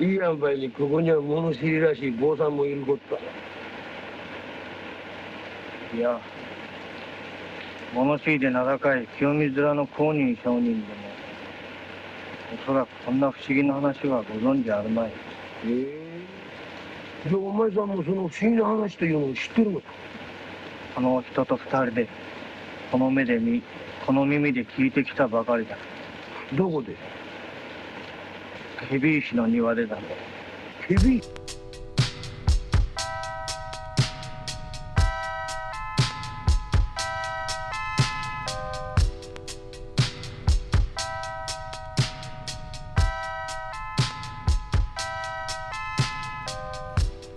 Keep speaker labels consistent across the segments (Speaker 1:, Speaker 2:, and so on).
Speaker 1: 이 양반이 그거냐 모노시리라시 모사 뭐 읽었다.
Speaker 2: いや、物知りで名高い清水寺の公認上人でも、おそらくこんな不思議な話はご存知あるまい。
Speaker 1: じゃあお前さんもその不思議な話というのを知ってるのか。
Speaker 2: この人と二人で、この目で見、この耳で聞いてきたばかりだ。
Speaker 1: どこで？
Speaker 2: 蛇石の庭でだ。
Speaker 1: 蛇？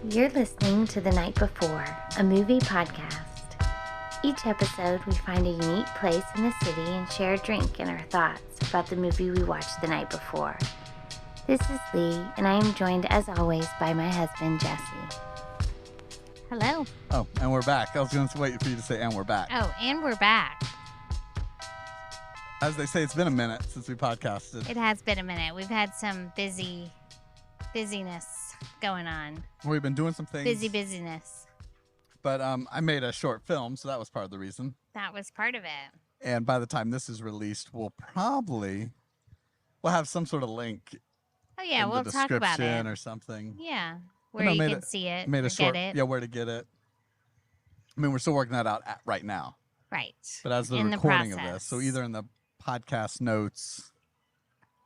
Speaker 3: You're listening to The Night Before, a movie podcast. Each episode, we find a unique place in the city and share a drink and our thoughts about the movie we watched the night before. This is Lee, and I am joined, as always, by my husband, Jesse.
Speaker 4: Hello.
Speaker 5: Oh, and we're back. I was going to wait for you to say, and we're back.
Speaker 4: Oh, and we're back.
Speaker 5: As they say, it's been a minute since we podcasted.
Speaker 4: It has been a minute. We've had some busyness going on.
Speaker 5: We've been doing some things.
Speaker 4: Busyness.
Speaker 5: But I made a short film, so that was part of the reason.
Speaker 4: That was part of it.
Speaker 5: And by the time this is released, we'll have some sort of link.
Speaker 4: Oh, yeah,
Speaker 5: in
Speaker 4: we'll
Speaker 5: the
Speaker 4: talk about
Speaker 5: description
Speaker 4: it.
Speaker 5: Or something.
Speaker 4: Yeah, where you can see it,
Speaker 5: made a short,
Speaker 4: get it.
Speaker 5: Yeah, where to get it. I mean, we're still working that out right now.
Speaker 4: Right.
Speaker 5: But as the
Speaker 4: in
Speaker 5: recording
Speaker 4: the
Speaker 5: of
Speaker 4: process.
Speaker 5: this, so either in the podcast notes.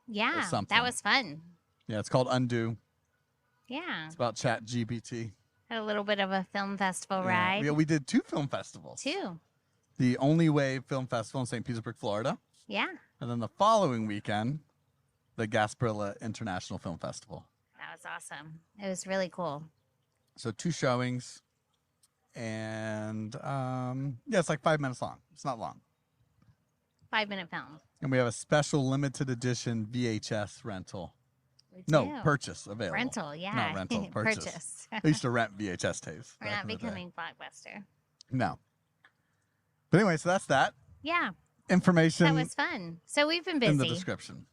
Speaker 4: Yeah,
Speaker 5: or something.
Speaker 4: that was fun.
Speaker 5: Yeah, it's called Undo.
Speaker 4: Yeah.
Speaker 5: It's about Chat GPT.
Speaker 4: Had a little bit of a film festival ride.
Speaker 5: Yeah, we did 2 film festivals.
Speaker 4: 2.
Speaker 5: The Only Way Film Festival in St. Petersburg, Florida.
Speaker 4: Yeah.
Speaker 5: And then the following weekend, the Gasparilla International Film Festival.
Speaker 4: That was awesome. It was really cool.
Speaker 5: So 2 showings. And yeah, it's like 5 minutes long. It's not long.
Speaker 4: 5-minute film.
Speaker 5: And we have a special limited edition VHS rental.
Speaker 4: We
Speaker 5: No,
Speaker 4: do.
Speaker 5: purchase available.
Speaker 4: Rental, yeah.
Speaker 5: Not rental, purchase. I used to rent VHS tapes.
Speaker 4: We're not becoming Blockbuster.
Speaker 5: No. But anyway, so that's that.
Speaker 4: Yeah.
Speaker 5: Information
Speaker 4: That was fun. So we've been
Speaker 5: in the
Speaker 4: busy,
Speaker 5: description.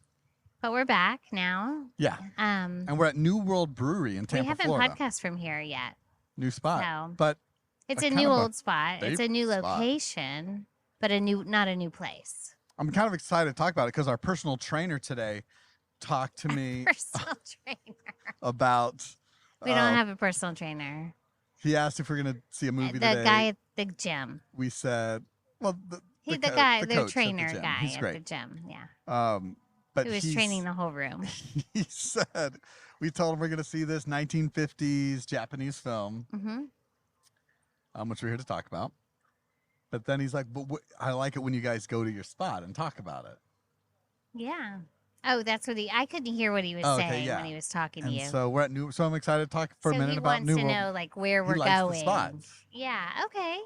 Speaker 4: but we're back now.
Speaker 5: Yeah. And we're at New World Brewery in Tampa,
Speaker 4: we haven't
Speaker 5: Florida.
Speaker 4: podcast from here yet.
Speaker 5: New spot.
Speaker 4: No.
Speaker 5: But
Speaker 4: It's
Speaker 5: a
Speaker 4: a
Speaker 5: kind
Speaker 4: new
Speaker 5: of a
Speaker 4: old spot. It's a new
Speaker 5: spot.
Speaker 4: location, but not a new place.
Speaker 5: I'm kind of excited to talk about it because our personal trainer today talked to me
Speaker 4: Personal trainer.
Speaker 5: about.
Speaker 4: We don't have a personal trainer.
Speaker 5: He asked if we're going to see a movie
Speaker 4: The
Speaker 5: today.
Speaker 4: guy at the gym.
Speaker 5: We said, well, the
Speaker 4: guy,
Speaker 5: coach
Speaker 4: the
Speaker 5: at
Speaker 4: trainer
Speaker 5: gym.
Speaker 4: guy
Speaker 5: He's
Speaker 4: at
Speaker 5: great.
Speaker 4: the gym. Yeah.
Speaker 5: But
Speaker 4: Who was training the whole room.
Speaker 5: He said, we told him we're going to see this 1950s Japanese film, which we're here to talk about. But then he's like, but I like it when you guys go to your spot and talk about it.
Speaker 4: Yeah. Oh, that's what I couldn't hear what he was saying when he was talking to you.
Speaker 5: So we're at so I'm excited to talk for a minute about New
Speaker 4: World. So he wants to
Speaker 5: World.
Speaker 4: know like where we're
Speaker 5: He likes
Speaker 4: going.
Speaker 5: the spots.
Speaker 4: Yeah. Okay.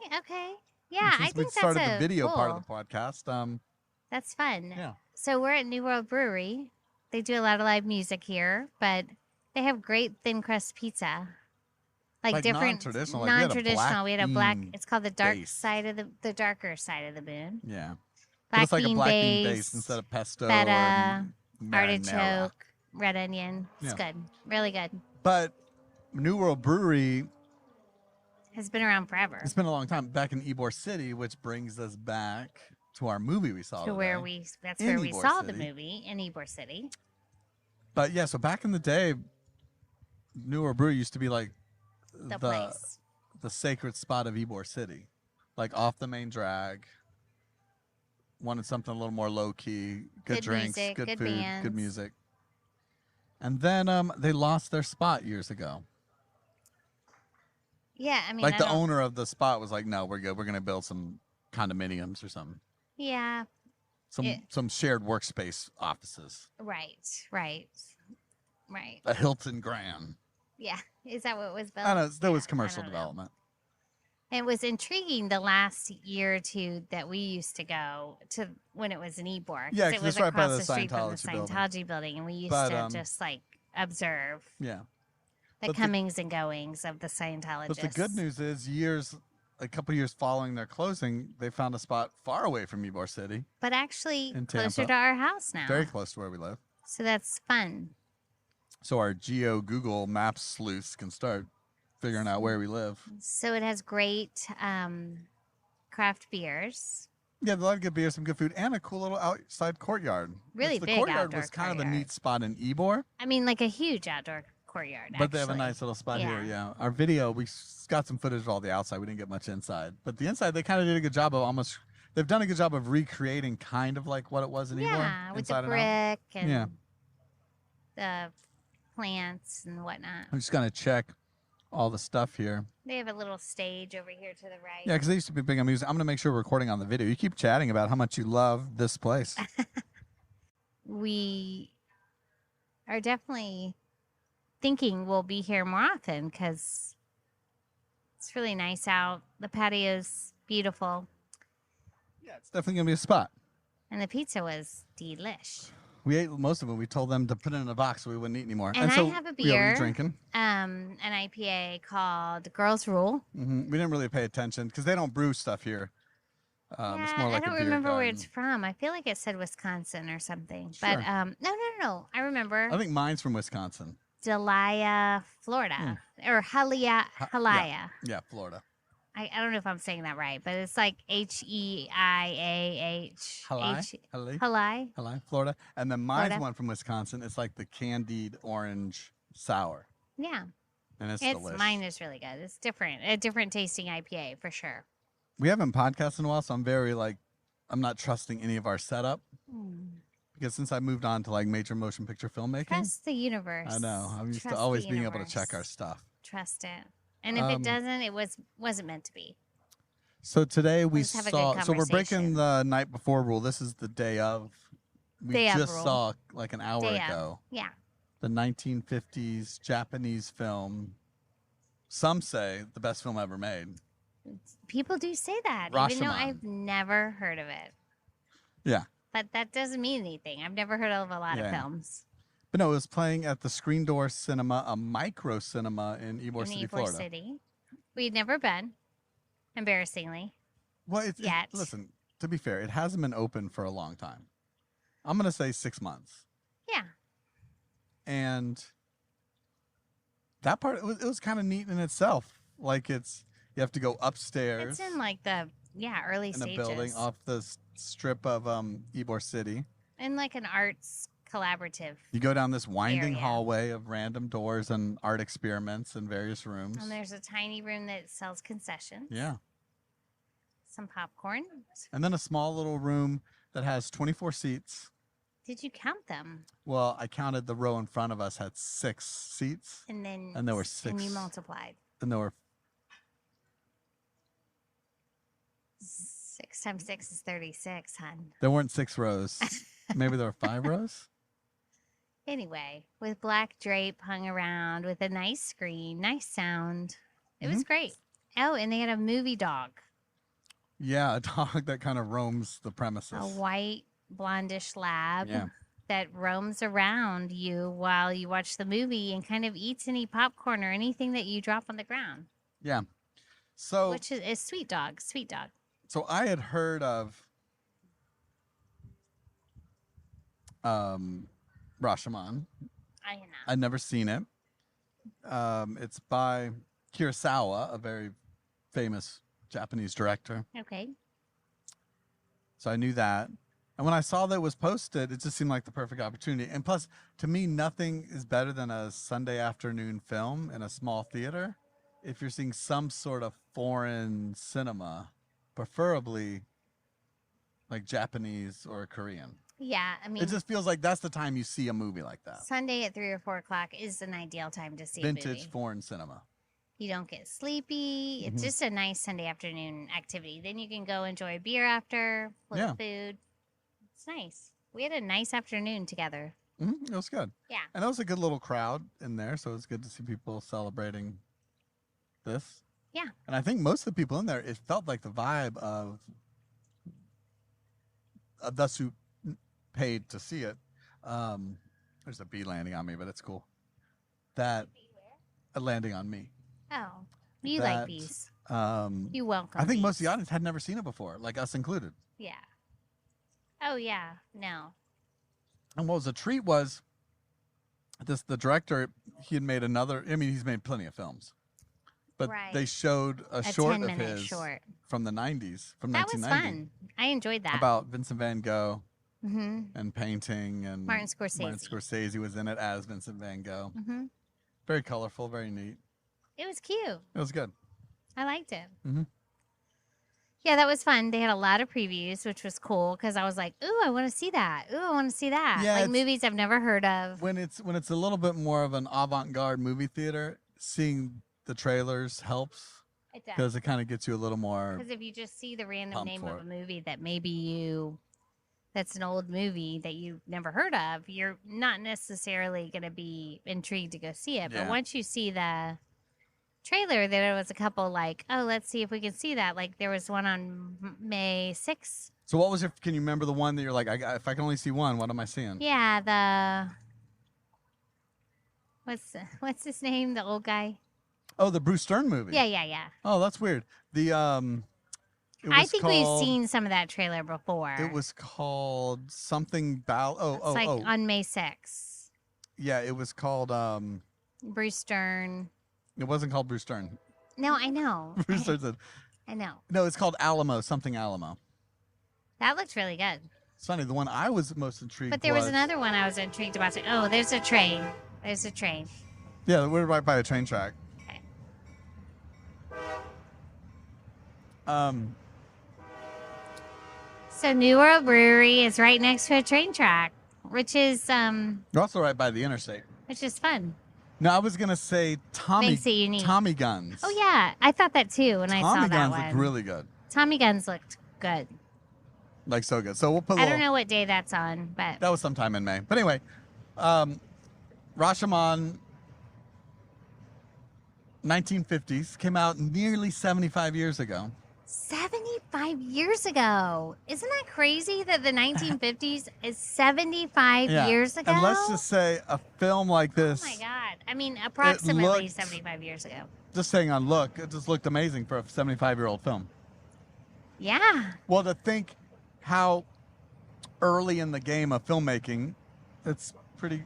Speaker 4: Yeah,
Speaker 5: Since
Speaker 4: I think
Speaker 5: we started
Speaker 4: that's
Speaker 5: the video
Speaker 4: cool.
Speaker 5: part of the podcast.
Speaker 4: That's fun.
Speaker 5: Yeah.
Speaker 4: So we're at New World Brewery. They do a lot of live music here, but they have great thin crust pizza. Like different
Speaker 5: non-traditional.
Speaker 4: We had a black. It's called the dark
Speaker 5: base.
Speaker 4: side of the darker side of the moon.
Speaker 5: Yeah.
Speaker 4: Black
Speaker 5: it's like
Speaker 4: bean
Speaker 5: a black bean
Speaker 4: base,
Speaker 5: base instead of pesto
Speaker 4: feta,
Speaker 5: or marinara.
Speaker 4: artichoke, red onion. It's
Speaker 5: Yeah.
Speaker 4: good. Really good.
Speaker 5: But New World Brewery
Speaker 4: Has been around forever.
Speaker 5: it's been a long time. Back in Ybor City, which brings us back to our movie we saw.
Speaker 4: To where
Speaker 5: today.
Speaker 4: that's
Speaker 5: in
Speaker 4: where we
Speaker 5: Ybor
Speaker 4: saw the
Speaker 5: City.
Speaker 4: movie in Ybor City.
Speaker 5: But yeah, so back in the day, New World Brewery used to be like
Speaker 4: The place.
Speaker 5: the sacred spot of Ybor City, like off the main drag. Wanted something a little more low key, good drinks,
Speaker 4: music,
Speaker 5: good
Speaker 4: good
Speaker 5: food,
Speaker 4: bands.
Speaker 5: good music. And then they lost their spot years ago.
Speaker 4: Yeah, I mean,
Speaker 5: Like
Speaker 4: I
Speaker 5: the
Speaker 4: don't-
Speaker 5: owner of the spot was like, "No, we're good. We're gonna build some condominiums or something,
Speaker 4: Yeah,
Speaker 5: some shared workspace offices,
Speaker 4: right.
Speaker 5: a Hilton Grand."
Speaker 4: Yeah, is that what was built?
Speaker 5: I know there was
Speaker 4: Yeah,
Speaker 5: commercial
Speaker 4: I don't know.
Speaker 5: development.
Speaker 4: It was intriguing the last year or two that we used to go to when it was in Ybor.
Speaker 5: Yeah,
Speaker 4: it
Speaker 5: 'cause
Speaker 4: was
Speaker 5: it's right by
Speaker 4: across
Speaker 5: the
Speaker 4: street from the
Speaker 5: Scientology building.
Speaker 4: Scientology building, and we used
Speaker 5: But,
Speaker 4: to just like observe
Speaker 5: Yeah.
Speaker 4: the
Speaker 5: But the-
Speaker 4: comings and goings of the Scientologists.
Speaker 5: But the good news is, a couple years following their closing, they found a spot far away from Ybor City,
Speaker 4: but actually
Speaker 5: in
Speaker 4: closer
Speaker 5: Tampa.
Speaker 4: to our house now,
Speaker 5: very close to where we live.
Speaker 4: so that's fun.
Speaker 5: so our Google Maps sleuths can start figuring out where we live.
Speaker 4: So it has great craft beers.
Speaker 5: Yeah, a lot of good beer, some good food, and a cool little outside courtyard.
Speaker 4: Really
Speaker 5: the
Speaker 4: big
Speaker 5: courtyard
Speaker 4: outdoor
Speaker 5: was kind of a
Speaker 4: courtyard.
Speaker 5: neat spot in Ybor.
Speaker 4: I mean, like a huge outdoor courtyard.
Speaker 5: But they have a
Speaker 4: actually.
Speaker 5: nice little spot here,
Speaker 4: Yeah.
Speaker 5: yeah. Our video, we got some footage of all the outside. We didn't get much inside. But the inside, they kind of did a good job of they've done a good job of recreating kind of like what it was in Ybor.
Speaker 4: Yeah, with the
Speaker 5: inside
Speaker 4: brick and
Speaker 5: Yeah.
Speaker 4: the plants and whatnot.
Speaker 5: I'm just going to check all the stuff here.
Speaker 4: They have a little stage over here to the right.
Speaker 5: Yeah, because they used to be big on music. I'm going to make sure we're recording on the video. You keep chatting about how much you love this place.
Speaker 4: We are definitely thinking we'll be here more often because it's really nice out. The patio's beautiful.
Speaker 5: Yeah, it's definitely going to be a spot.
Speaker 4: And the pizza was delish.
Speaker 5: We ate most of it. We told them to put it in a box so we wouldn't eat anymore.
Speaker 4: And
Speaker 5: so
Speaker 4: I have a
Speaker 5: Yeah, what are
Speaker 4: beer.
Speaker 5: you drinking?
Speaker 4: An IPA called Girls Rule.
Speaker 5: We didn't really pay attention because they don't brew stuff here. It's
Speaker 4: Yeah,
Speaker 5: more like
Speaker 4: I don't
Speaker 5: a beer
Speaker 4: remember where
Speaker 5: garden.
Speaker 4: it's from. I feel like it said Wisconsin or something.
Speaker 5: Sure.
Speaker 4: But no. I remember.
Speaker 5: I think mine's from Wisconsin.
Speaker 4: Delia, Florida. Or Halaya.
Speaker 5: Yeah, Florida.
Speaker 4: I don't know if I'm saying that right, but it's like Heiah.
Speaker 5: Halai, Florida. And then mine's
Speaker 4: Florida.
Speaker 5: one from Wisconsin. It's like the candied orange sour.
Speaker 4: Yeah.
Speaker 5: And it's delicious.
Speaker 4: Mine is really good. It's different. A different tasting IPA for sure.
Speaker 5: We haven't podcasted in a while, so I'm not trusting any of our setup. Because since I moved on to like major motion picture filmmaking.
Speaker 4: Trust the universe.
Speaker 5: I know. I'm used to
Speaker 4: Trust
Speaker 5: always
Speaker 4: the
Speaker 5: being able to
Speaker 4: universe.
Speaker 5: check our stuff.
Speaker 4: Trust it. And if it doesn't, it wasn't meant to be.
Speaker 5: So today we
Speaker 4: Let's have a good
Speaker 5: saw. So we're breaking
Speaker 4: conversation.
Speaker 5: the night before rule. This is the day of. We
Speaker 4: Day of
Speaker 5: just
Speaker 4: rule.
Speaker 5: saw like an hour
Speaker 4: Day of.
Speaker 5: ago
Speaker 4: Yeah.
Speaker 5: the 1950s Japanese film. Some say the best film ever made.
Speaker 4: People do say that, even though
Speaker 5: Rashomon.
Speaker 4: I've never heard of it.
Speaker 5: Yeah,
Speaker 4: But that doesn't mean anything. I've never heard of a lot of
Speaker 5: Yeah.
Speaker 4: films
Speaker 5: but no, it was playing at the Screen Door Cinema, a micro cinema in Ybor
Speaker 4: in
Speaker 5: City,
Speaker 4: Ybor
Speaker 5: Florida.
Speaker 4: City. We'd never been, embarrassingly.
Speaker 5: Well,
Speaker 4: Yet.
Speaker 5: Listen, to be fair, it hasn't been open for a long time. I'm gonna say 6 months.
Speaker 4: Yeah.
Speaker 5: And that part, it was kind of neat in itself. Like you have to go upstairs
Speaker 4: It's in like the early
Speaker 5: in a
Speaker 4: stages.
Speaker 5: building off the strip of Ybor City.
Speaker 4: In like an arts collaborative.
Speaker 5: You go down this winding
Speaker 4: Area.
Speaker 5: hallway of random doors and art experiments in various rooms.
Speaker 4: And there's a tiny room that sells concessions.
Speaker 5: Yeah.
Speaker 4: Some popcorn.
Speaker 5: And then a small little room that has 24 seats.
Speaker 4: Did you count them?
Speaker 5: Well, I counted the row in front of us had 6 seats.
Speaker 4: And then
Speaker 5: And there were
Speaker 4: And you
Speaker 5: 6.
Speaker 4: multiplied.
Speaker 5: And there were
Speaker 4: 6 times 6 is 36, hon.
Speaker 5: There weren't 6 rows. Maybe there were 5 rows.
Speaker 4: Anyway, with black drape hung around with a nice screen, nice sound. It was great. Oh, and they had a movie dog.
Speaker 5: Yeah, a dog that kind of roams the premises.
Speaker 4: A white blondish lab
Speaker 5: Yeah.
Speaker 4: that roams around you while you watch the movie and kind of eats any popcorn or anything that you drop on the ground.
Speaker 5: Yeah. So
Speaker 4: Which is sweet dog. Sweet dog.
Speaker 5: So I had heard of Rashomon.
Speaker 4: I know.
Speaker 5: I'd never seen it. It's by Kurosawa, a very famous Japanese director.
Speaker 4: Okay.
Speaker 5: So I knew that. And when I saw that it was posted, it just seemed like the perfect opportunity. And plus, to me, nothing is better than a Sunday afternoon film in a small theater. If you're seeing some sort of foreign cinema, preferably like Japanese or Korean.
Speaker 4: Yeah, I mean,
Speaker 5: It just feels like that's the time you see a movie like that.
Speaker 4: Sunday at 3 or 4 o'clock is an ideal time to see a
Speaker 5: Vintage
Speaker 4: movie.
Speaker 5: foreign cinema.
Speaker 4: You don't get sleepy. It's
Speaker 5: Mhm.
Speaker 4: just a nice Sunday afternoon activity. Then you can go enjoy a beer after, flip food. It's nice. We had a nice afternoon together.
Speaker 5: It was good.
Speaker 4: Yeah.
Speaker 5: And it was a good little crowd in there, so it was good to see people celebrating this.
Speaker 4: Yeah.
Speaker 5: And I think most of the people in there, it felt like the vibe of thus who paid to see it. There's a bee landing on me, but it's cool. That landing on me.
Speaker 4: Oh, you like
Speaker 5: That,
Speaker 4: bees.
Speaker 5: Um,
Speaker 4: You welcome
Speaker 5: I think most of
Speaker 4: bees.
Speaker 5: the audience had never seen it before, like us included.
Speaker 4: Yeah. Oh, yeah. No.
Speaker 5: And what was a treat was the director, he had made another. I mean, he's made plenty of films, but
Speaker 4: Right.
Speaker 5: they showed a short of his
Speaker 4: short.
Speaker 5: from the 90s, from
Speaker 4: That was
Speaker 5: 1990,
Speaker 4: fun. I enjoyed that.
Speaker 5: about Vincent Van Gogh
Speaker 4: Mm-hmm.
Speaker 5: and painting, and
Speaker 4: Martin Scorsese.
Speaker 5: Martin Scorsese was in it as Vincent Van Gogh.
Speaker 4: Mm-hmm.
Speaker 5: Very colorful, very neat.
Speaker 4: It was cute.
Speaker 5: It was good.
Speaker 4: I liked it.
Speaker 5: Mm-hmm.
Speaker 4: Yeah, that was fun. They had a lot of previews, which was cool because I was like, "Ooh, I want to see that. Ooh, I want to see that."
Speaker 5: Yeah,
Speaker 4: like movies I've never heard of.
Speaker 5: When it's a little bit more of an avant-garde movie theater, seeing the trailers helps
Speaker 4: It does.
Speaker 5: because it kind of gets you a little more.
Speaker 4: Because if you just see the random
Speaker 5: pumped
Speaker 4: name
Speaker 5: for
Speaker 4: of a
Speaker 5: it.
Speaker 4: movie that maybe that's an old movie that you've never heard of, you're not necessarily going to be intrigued to go see it.
Speaker 5: Yeah.
Speaker 4: But once you see the trailer, there was a couple like, oh, let's see if we can see that. Like there was one on May 6th.
Speaker 5: So what was your? Can you remember the one that you're like, if I can only see one, what am I seeing?
Speaker 4: Yeah, what's his name? The old guy.
Speaker 5: Oh, the Bruce Stern movie.
Speaker 4: Yeah.
Speaker 5: Oh, that's weird. The it was
Speaker 4: I think we've
Speaker 5: called-
Speaker 4: seen some of that trailer before.
Speaker 5: It was called something.
Speaker 4: It's on May 6th.
Speaker 5: Yeah, it was called.
Speaker 4: Bruce Stern.
Speaker 5: It wasn't called Bruce Stern.
Speaker 4: No, I know.
Speaker 5: Bruce Stern said.
Speaker 4: I know.
Speaker 5: No, it's called Alamo. Something Alamo.
Speaker 4: That looked really good.
Speaker 5: It's funny. The one I was most intrigued.
Speaker 4: But there was another one I was intrigued about. Oh, there's a train.
Speaker 5: Yeah, we're right by a train track.
Speaker 4: Okay. So New World Brewery is right next to a train track, which is
Speaker 5: You're also right by the interstate.
Speaker 4: fun.
Speaker 5: No, I was gonna say
Speaker 4: Things that you need.
Speaker 5: Tommy guns.
Speaker 4: Oh yeah, I thought that too when I saw
Speaker 5: Tommy
Speaker 4: that
Speaker 5: guns
Speaker 4: one.
Speaker 5: looked really good.
Speaker 4: Tommy guns looked good.
Speaker 5: Like so good. So we'll put.
Speaker 4: I don't know what day that's on, but
Speaker 5: That was sometime in May. But anyway, Rashomon, 1950s, came out nearly 75 years ago.
Speaker 4: 75 years ago. Isn't that crazy that the 1950s is 75 years ago?
Speaker 5: And let's just say a film like this.
Speaker 4: Oh my God. I mean, approximately
Speaker 5: looked-
Speaker 4: 75 years ago.
Speaker 5: Just saying on look, it just looked amazing for a 75-year-old film.
Speaker 4: Yeah.
Speaker 5: Well, to think how early in the game of filmmaking, it's pretty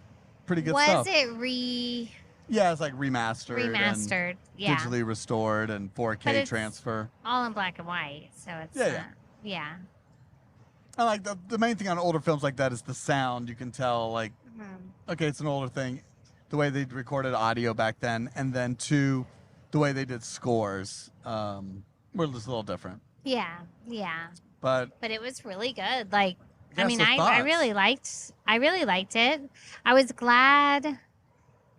Speaker 5: good stuff.
Speaker 4: Was it
Speaker 5: Yeah, it's like remastered.
Speaker 4: remastered?
Speaker 5: And
Speaker 4: Yeah.
Speaker 5: digitally restored and 4K
Speaker 4: But it's-
Speaker 5: transfer.
Speaker 4: All in black and white. So it's
Speaker 5: Yeah.
Speaker 4: yeah.
Speaker 5: I like the main thing on older films like that is the sound. You can tell, like,
Speaker 4: Mhm.
Speaker 5: okay, it's an older thing. The way they recorded audio back then, and then two, the way they did scores were just a little different.
Speaker 4: Yeah.
Speaker 5: But
Speaker 4: But it was really good. Like,
Speaker 5: Yeah,
Speaker 4: I mean,
Speaker 5: so
Speaker 4: I
Speaker 5: thoughts?
Speaker 4: really liked it. I was glad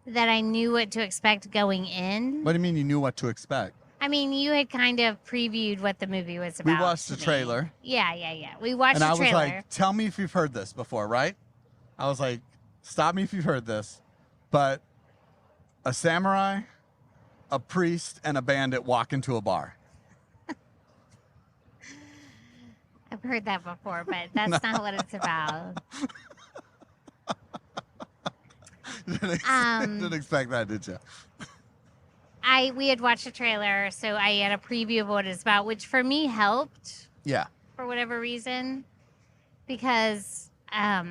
Speaker 4: that I knew what to expect going in.
Speaker 5: what do you mean you knew what to expect?
Speaker 4: I mean, you had kind of previewed what the movie was
Speaker 5: We
Speaker 4: about.
Speaker 5: watched
Speaker 4: to
Speaker 5: the
Speaker 4: me.
Speaker 5: trailer.
Speaker 4: Yeah. We watched
Speaker 5: And
Speaker 4: the
Speaker 5: I was
Speaker 4: trailer.
Speaker 5: like, tell me if you've heard this before, right? I was like, stop me if you've heard this. But a samurai, a priest, and a bandit walk into a bar.
Speaker 4: I've heard that before, but that's not what it's about.
Speaker 5: Didn't expect that, did you?
Speaker 4: We had watched the trailer, so I had a preview of what it's about, which for me helped
Speaker 5: Yeah.
Speaker 4: for whatever reason, because I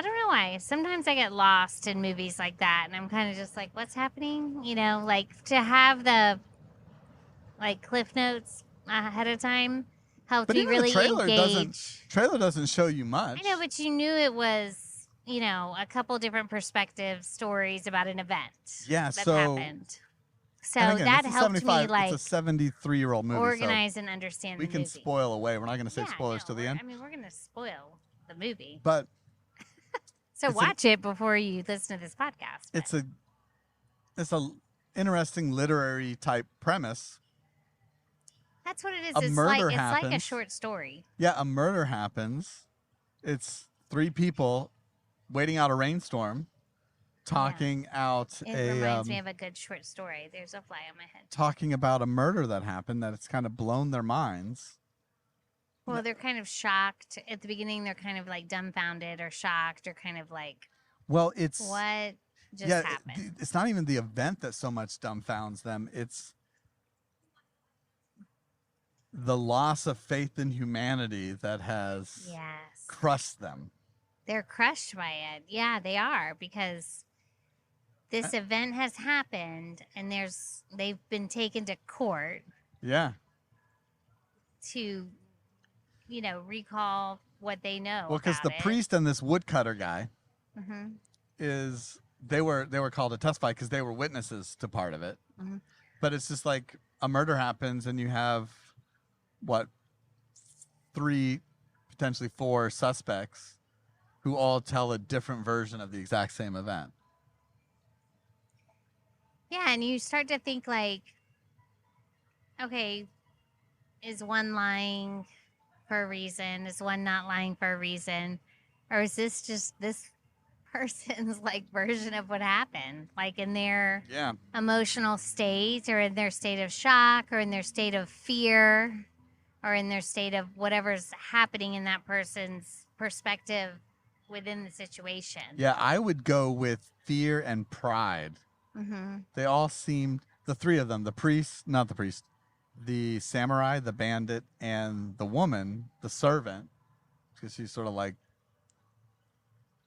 Speaker 4: don't know why. Sometimes I get lost in movies like that, and I'm kind of just like, what's happening? You know, like to have the cliff notes ahead of time helped
Speaker 5: But
Speaker 4: me
Speaker 5: even
Speaker 4: really
Speaker 5: the trailer
Speaker 4: engage.
Speaker 5: doesn't show you much.
Speaker 4: I know, but you knew it was, a couple different perspective stories about an event
Speaker 5: Yeah,
Speaker 4: that
Speaker 5: so
Speaker 4: happened. So
Speaker 5: and again,
Speaker 4: that
Speaker 5: it's a
Speaker 4: helped me
Speaker 5: 75 it's a 73-year-old movie.
Speaker 4: organize and understand
Speaker 5: So we
Speaker 4: the
Speaker 5: can
Speaker 4: movie.
Speaker 5: spoil away. We're not going to say
Speaker 4: Yeah,
Speaker 5: spoilers
Speaker 4: no,
Speaker 5: till the
Speaker 4: we're-
Speaker 5: end.
Speaker 4: I mean, we're going to spoil the movie.
Speaker 5: But
Speaker 4: So
Speaker 5: it's
Speaker 4: watch it before you listen to this podcast.
Speaker 5: it's a interesting literary type premise.
Speaker 4: That's what it is.
Speaker 5: a
Speaker 4: It's
Speaker 5: murder
Speaker 4: like a
Speaker 5: happens.
Speaker 4: short story.
Speaker 5: Yeah, a murder happens. It's three people waiting out a rainstorm, talking out
Speaker 4: It
Speaker 5: a
Speaker 4: reminds me of a good short story. There's a fly on my head.
Speaker 5: talking about a murder that happened that it's kind of blown their minds.
Speaker 4: Well, they're kind of shocked at the beginning. They're kind of like dumbfounded or shocked or kind of like,
Speaker 5: Well, it's
Speaker 4: what just
Speaker 5: yeah,
Speaker 4: happened?
Speaker 5: it's not even the event that so much dumbfounds them. It's the loss of faith in humanity that has
Speaker 4: Yes.
Speaker 5: crushed them.
Speaker 4: They're crushed by it. Yeah, they are, because this event has happened and they've been taken to court
Speaker 5: Yeah.
Speaker 4: to, recall what they know.
Speaker 5: Well, because the priest and this woodcutter guy they were called to testify because they were witnesses to part of it. But it's just like a murder happens and you have what, 3, potentially 4 suspects who all tell a different version of the exact same event.
Speaker 4: Yeah, and you start to think like, okay, is one lying for a reason? Is one not lying for a reason? Or is this just this person's like version of what happened? Like in their emotional state, or in their state of shock, or in their state of fear, or in their state of whatever's happening in that person's perspective within the situation.
Speaker 5: Yeah, I would go with fear and pride. They all seemed, the 3 of them, the samurai, the bandit, and the woman, the servant, because she's sort of like,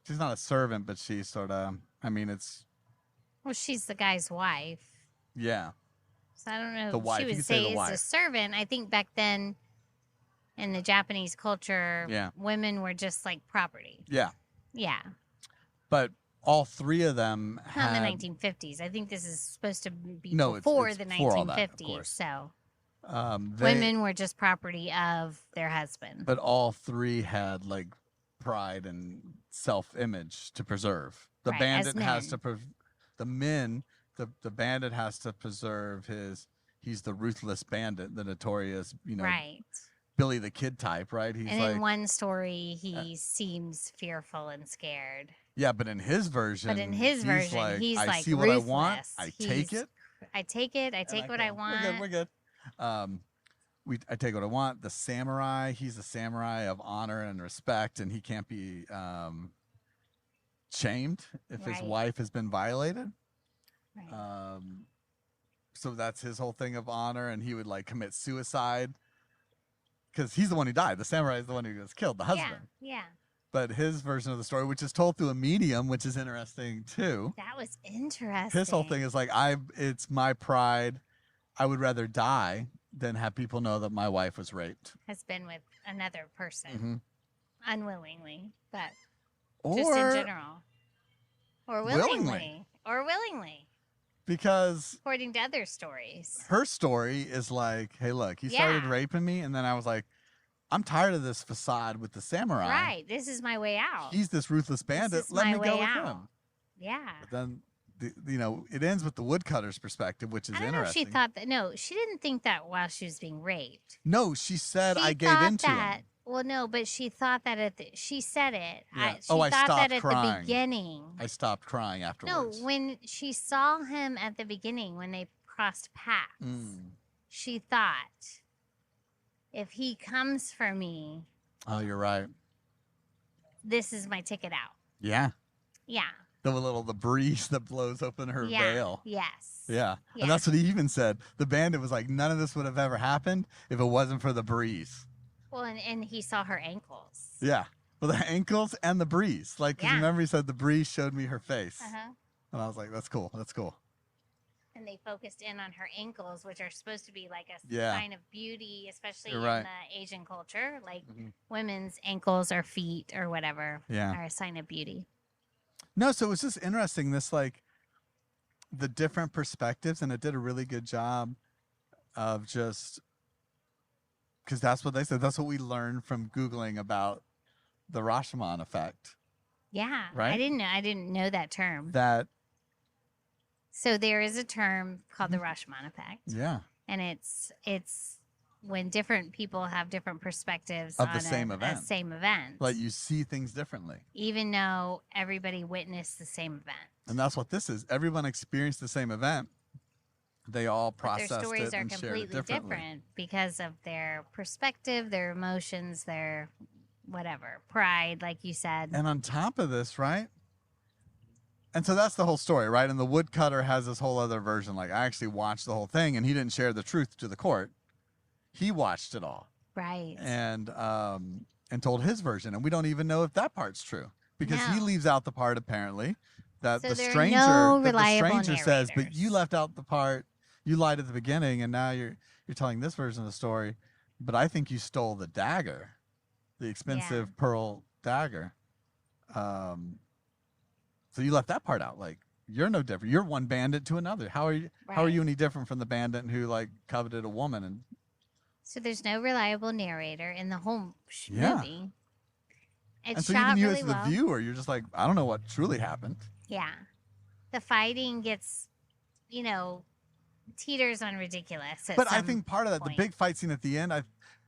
Speaker 5: she's not a servant, but she's sort of,
Speaker 4: Well, she's the guy's wife.
Speaker 5: Yeah.
Speaker 4: So I don't know
Speaker 5: The
Speaker 4: if
Speaker 5: wife.
Speaker 4: she
Speaker 5: You
Speaker 4: would
Speaker 5: could say
Speaker 4: say
Speaker 5: the
Speaker 4: is a
Speaker 5: wife.
Speaker 4: servant. I think back then in the Japanese culture, women were just like property.
Speaker 5: Yeah.
Speaker 4: Yeah.
Speaker 5: But all 3 of them
Speaker 4: Not
Speaker 5: had...
Speaker 4: in the 1950s. I think this is supposed to be
Speaker 5: No,
Speaker 4: before
Speaker 5: it's
Speaker 4: the
Speaker 5: before all that, of
Speaker 4: 1950s.
Speaker 5: course.
Speaker 4: So
Speaker 5: they,
Speaker 4: women were just property of their husband.
Speaker 5: But all 3 had like pride and self-image to preserve. The
Speaker 4: Right,
Speaker 5: bandit
Speaker 4: as
Speaker 5: has
Speaker 4: men.
Speaker 5: the bandit has to preserve he's the ruthless bandit, the notorious,
Speaker 4: Right.
Speaker 5: Billy the Kid type, right? He's
Speaker 4: And
Speaker 5: like,
Speaker 4: in one story, he seems fearful and scared.
Speaker 5: yeah, but in his version,
Speaker 4: he's
Speaker 5: I
Speaker 4: like
Speaker 5: see what I want,
Speaker 4: ruthless.
Speaker 5: I take it.
Speaker 4: I take what I want.
Speaker 5: We're good. I take what I want. The samurai, he's a samurai of honor and respect, and he can't be shamed if his wife has been violated.
Speaker 4: Right.
Speaker 5: So that's his whole thing of honor, and he would like commit suicide because he's the one who died. The samurai is the one who was killed, the husband.
Speaker 4: Yeah.
Speaker 5: But his version of the story, which is told through a medium, which is interesting too.
Speaker 4: That was interesting.
Speaker 5: His whole thing is like, it's my pride. I would rather die than have people know that my wife was raped.
Speaker 4: Has been with another person unwillingly, but
Speaker 5: Or
Speaker 4: just in general. Or willingly. Or willingly.
Speaker 5: Because
Speaker 4: according to other stories,
Speaker 5: her story is like, hey, look, he started raping me, and then I was like, I'm tired of this facade with the samurai.
Speaker 4: Right. This is my way out.
Speaker 5: He's this ruthless bandit. Let me go with him.
Speaker 4: Yeah.
Speaker 5: But then, it ends with the woodcutter's perspective, which is
Speaker 4: I don't know if
Speaker 5: interesting.
Speaker 4: she thought that. No, she didn't think that while she was being raped.
Speaker 5: No, she said, I gave into him.
Speaker 4: Well, no, but she thought that she said it.
Speaker 5: Yeah.
Speaker 4: She thought
Speaker 5: stopped
Speaker 4: that
Speaker 5: crying.
Speaker 4: at the beginning.
Speaker 5: I stopped crying afterwards.
Speaker 4: No, when she saw him at the beginning, when they crossed paths, she thought, if he comes for me,
Speaker 5: oh, you're right.
Speaker 4: this is my ticket out.
Speaker 5: Yeah.
Speaker 4: Yeah.
Speaker 5: The breeze that blows open her veil.
Speaker 4: Yes.
Speaker 5: Yeah.
Speaker 4: Yeah.
Speaker 5: And that's what he even said. The bandit was like, none of this would have ever happened if it wasn't for the breeze.
Speaker 4: Well, and he saw her ankles.
Speaker 5: Yeah. Well, the ankles and the breeze. Like, 'cause remember he said the breeze showed me her face. And I was like, that's cool. That's cool.
Speaker 4: And they focused in on her ankles, which are supposed to be like a
Speaker 5: Yeah.
Speaker 4: sign of beauty, especially
Speaker 5: You're
Speaker 4: in
Speaker 5: right.
Speaker 4: the Asian culture. Like women's ankles or feet or whatever are a sign of beauty.
Speaker 5: No, so it was just interesting, this like the different perspectives, and it did a really good job of just, because that's what they said. That's what we learned from Googling about the Rashomon effect.
Speaker 4: Yeah.
Speaker 5: Right?
Speaker 4: I didn't know that term.
Speaker 5: That,
Speaker 4: So there is a term called the Rashomon effect.
Speaker 5: yeah,
Speaker 4: And it's when different people have different perspectives
Speaker 5: Of
Speaker 4: on
Speaker 5: the same
Speaker 4: a
Speaker 5: event.
Speaker 4: same event.
Speaker 5: like you see things differently.
Speaker 4: Even though everybody witnessed the same event.
Speaker 5: And that's what this is. Everyone experienced the same event. They all
Speaker 4: But
Speaker 5: processed
Speaker 4: their stories
Speaker 5: it
Speaker 4: are
Speaker 5: and shared it
Speaker 4: completely
Speaker 5: differently.
Speaker 4: different because of their perspective, their emotions, their whatever, pride, like you said.
Speaker 5: And on top of this, right? And so that's the whole story, right? And the woodcutter has this whole other version. Like, I actually watched the whole thing, and he didn't share the truth to the court. He watched it all
Speaker 4: Right.
Speaker 5: and told his version, and we don't even know if that part's true. because he
Speaker 4: No.
Speaker 5: leaves out the part apparently that
Speaker 4: So
Speaker 5: the
Speaker 4: there are
Speaker 5: stranger
Speaker 4: no
Speaker 5: that the
Speaker 4: reliable
Speaker 5: stranger says, but you
Speaker 4: narrators.
Speaker 5: left out the part, you lied at the beginning, and now you're telling this version of the story. But I think you stole the dagger, the expensive pearl dagger. So you left that part out. Like, you're no different. You're one bandit to another. How are you? How are
Speaker 4: Right.
Speaker 5: you any different from the bandit who like coveted a woman? And
Speaker 4: So there's no reliable narrator in the whole
Speaker 5: Yeah.
Speaker 4: movie. It's
Speaker 5: and so
Speaker 4: shot
Speaker 5: even you
Speaker 4: really
Speaker 5: as the
Speaker 4: well.
Speaker 5: viewer, you're just like, I don't know what truly happened.
Speaker 4: Yeah. The fighting gets, teeters on ridiculous.
Speaker 5: But I think part of that,
Speaker 4: point.
Speaker 5: the big fight scene at the end,